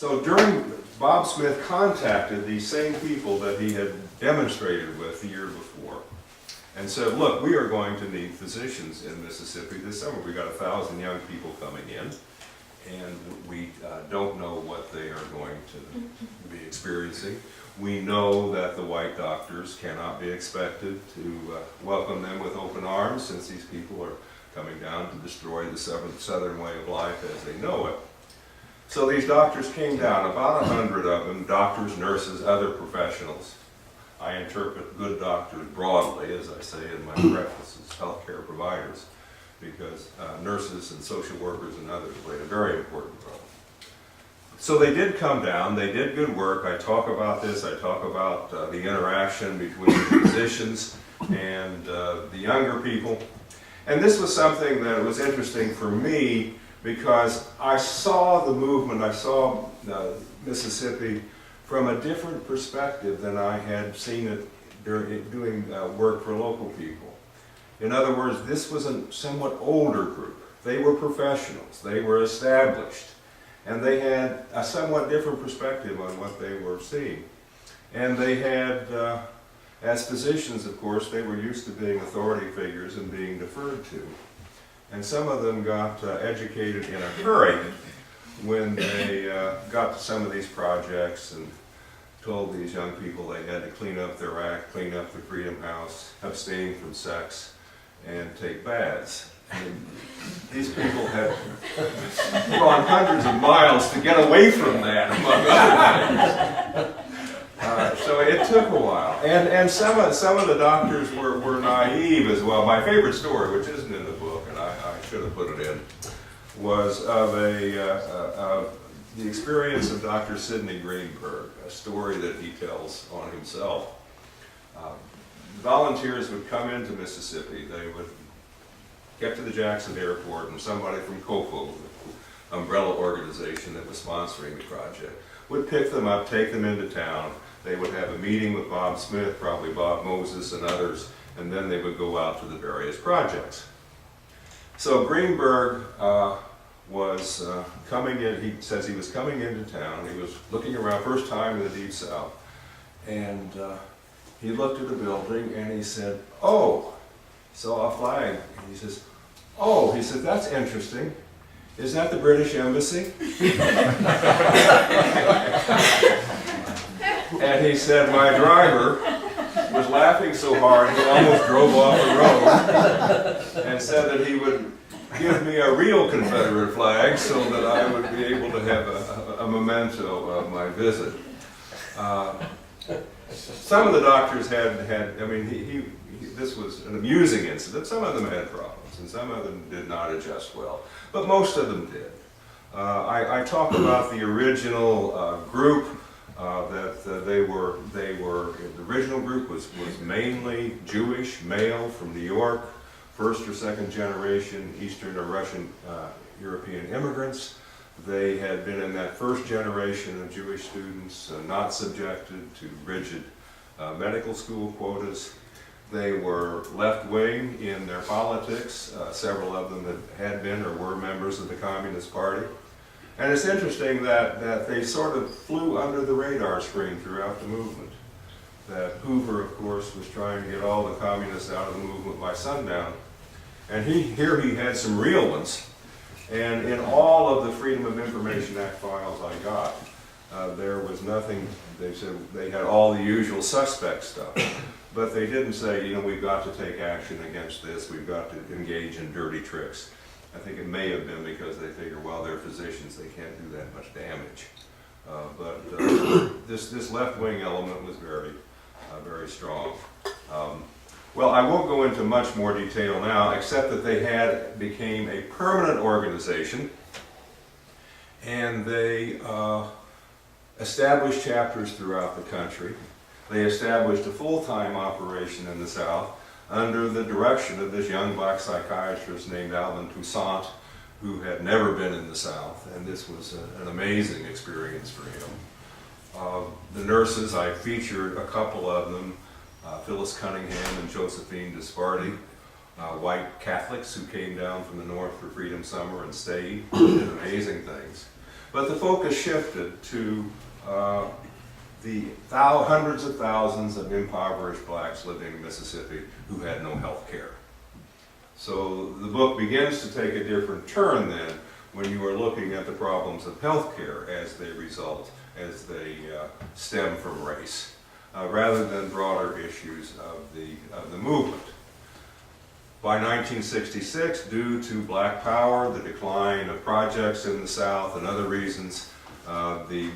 So Bob Smith contacted these same people that he had demonstrated with the year before and said, look, we are going to need physicians in Mississippi this summer. We got 1,000 young people coming in, and we don't know what they are going to be experiencing. We know that the white doctors cannot be expected to welcome them with open arms, since these people are coming down to destroy the Southern way of life as they know it. So these doctors came down, about 100 of them, doctors, nurses, other professionals. I interpret good doctors broadly, as I say in my prefaces, healthcare providers, because nurses and social workers and others played a very important role. So they did come down, they did good work. I talk about this, I talk about the interaction between the physicians and the younger people. And this was something that was interesting for me because I saw the movement, I saw Mississippi from a different perspective than I had seen it doing work for local people. In other words, this was a somewhat older group. They were professionals, they were established, and they had a somewhat different perspective on what they were seeing. And they had, as physicians, of course, they were used to being authority figures and being deferred to. And some of them got educated in a hurry when they got to some of these projects and told these young people they had to clean up their act, clean up the Freedom House, abstain from sex, and take baths. And these people had gone hundreds of miles to get away from that, among other things. So it took a while. And some of the doctors were naive as well. My favorite story, which isn't in the book, and I should have put it in, was of the experience of Dr. Sidney Greenberg, a story that he tells on himself. Volunteers would come into Mississippi. They would get to the Jackson airport, and somebody from COFO, the umbrella organization that was sponsoring the project, would pick them up, take them into town. They would have a meeting with Bob Smith, probably Bob Moses and others, and then they would go out to the various projects. So Greenberg was coming in, he says he was coming into town, he was looking around, first time in the Deep South, and he looked at the building and he said, oh, saw a flag, and he says, oh, he said, that's interesting. Is that the British Embassy? And he said, my driver was laughing so hard he almost drove off the road, and said that he would give me a real Confederate flag so that I would be able to have a memento of my visit. Some of the doctors had I mean, this was an amusing incident. Some of them had problems, and some of them did not adjust well, but most of them did. I talk about the original group. The original group was mainly Jewish, male from New York, first or second generation Eastern or Russian European immigrants. They had been in that first generation of Jewish students, not subjected to rigid medical school quotas. They were left-wing in their politics. Several of them had been or were members of the Communist Party. And it's interesting that they sort of flew under the radar screen throughout the movement. That Hoover, of course, was trying to get all the communists out of the movement by sundown. And here he had some real ones. And in all of the Freedom of Information Act files I got, there was nothing. They said they had all the usual suspect stuff. But they didn't say, you know, we've got to take action against this, we've got to engage in dirty tricks. I think it may have been because they figure, well, they're physicians, they can't do that much damage. But this left-wing element was very, very strong. Well, I won't go into much more detail now, except that they became a permanent organization, and they established chapters throughout the country. They established a full-time operation in the South under the direction of this young black psychiatrist named Alvin Toussaint, who had never been in the South, and this was an amazing experience for him. The nurses, I featured a couple of them, Phyllis Cunningham and Josephine Disparty, white Catholics who came down from the north for Freedom Summer and stayed, did amazing things. But the focus shifted to the hundreds of thousands of impoverished blacks living in Mississippi who had no health care. So the book begins to take a different turn then when you are looking at the problems of health care as they stem from race, rather than broader issues of the movement. By 1966, due to black power, the decline of projects in the South, and other reasons, the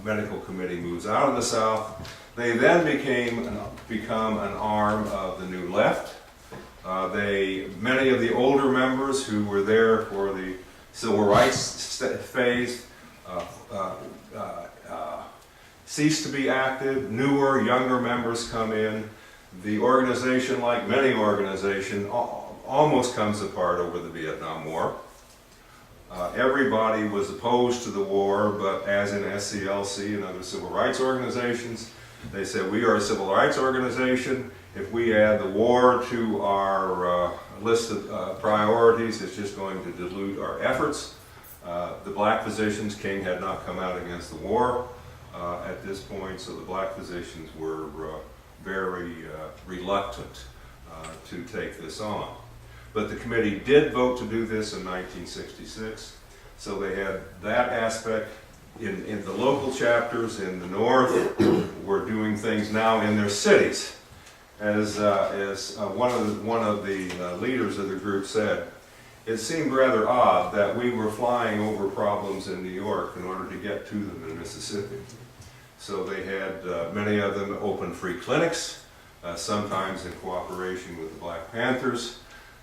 medical committee moves out of the South. They then become an arm of the New Left. Many of the older members who were there for the civil rights phase cease to be active. Newer, younger members come in. The organization, like many organizations, almost comes apart over the Vietnam War. Everybody was opposed to the war, but as in SCLC and other civil rights organizations, they said, we are a civil rights organization. If we add the war to our list of priorities, it's just going to dilute our efforts. The black physicians, King had not come out against the war at this point, so the black physicians were very reluctant to take this on. But the committee did vote to do this in 1966, so they had that aspect. In the local chapters in the North were doing things now in their cities. As one of the leaders of the group said, it seemed rather odd that we were flying over problems in New York in order to get to them in Mississippi. So they had many of them open free clinics, sometimes in cooperation with the Black Panthers.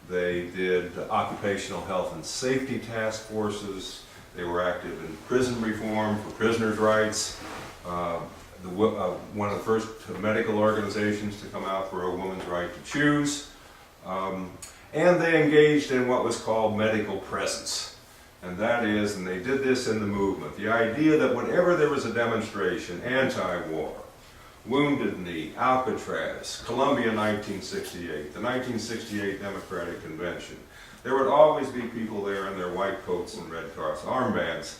They did occupational health and safety task forces. They were active in prison reform for prisoners' rights. One of the first medical organizations to come out for a woman's right to choose. And they engaged in what was called medical presence. And that is, and they did this in the movement, the idea that whenever there was a demonstration, anti-war, Wounded Knee, Alcatraz, Columbia 1968, the 1968 Democratic Convention, there would always be people there in their white coats and red armbands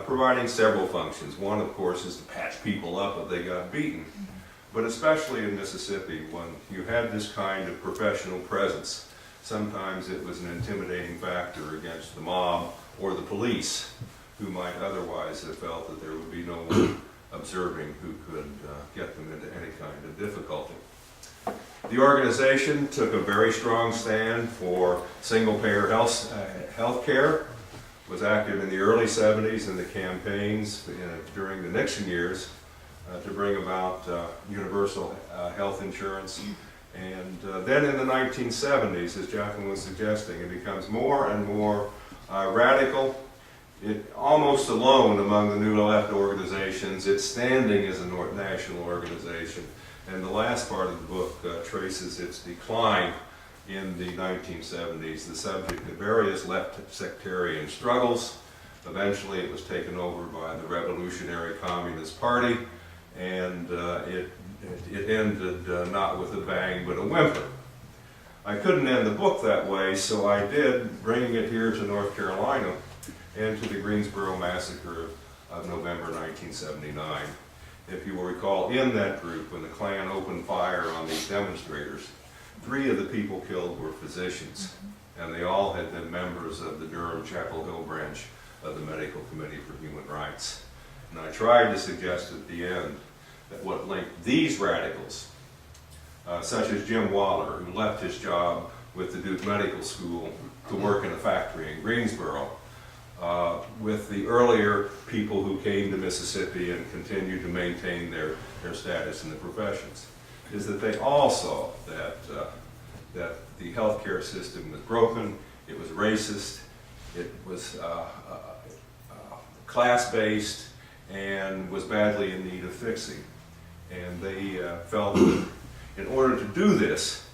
providing several functions. One, of course, is to patch people up if they got beaten. But especially in Mississippi, when you had this kind of professional presence, sometimes it was an intimidating factor against the mob or the police, who might otherwise have felt that there would be no one observing who could get them into any kind of difficulty. The organization took a very strong stand for single-payer health care, was active in the early 70s in the campaigns during the Nixon years to bring about universal health insurance. And then in the 1970s, as Jacqueline was suggesting, it becomes more and more radical. Almost alone among the New Left organizations, it's standing as a national organization. And the last part of the book traces its decline in the 1970s, the subject of various left sectarian struggles. Eventually it was taken over by the Revolutionary Communist Party, and it ended not with a bang but a whimper. I couldn't end the book that way, so I did, bringing it here to North Carolina and to the Greensboro Massacre of November 1979. If you will recall, in that group, when the Klan opened fire on these demonstrators, 3 of the people killed were physicians, and they all had been members of the Durham-Chapel Hill branch of the Medical Committee for Human Rights. And I tried to suggest at the end that what linked these radicals, such as Jim Waller, who left his job with the Duke Medical School to work in a factory in Greensboro, with the earlier people who came to Mississippi and continued to maintain their status in the professions, is that they all saw that the healthcare system was broken, it was racist, it was class-based, and was badly in need of fixing. And they felt that in order to do this,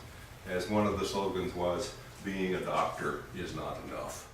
as one of the slogans was, being a doctor is not enough.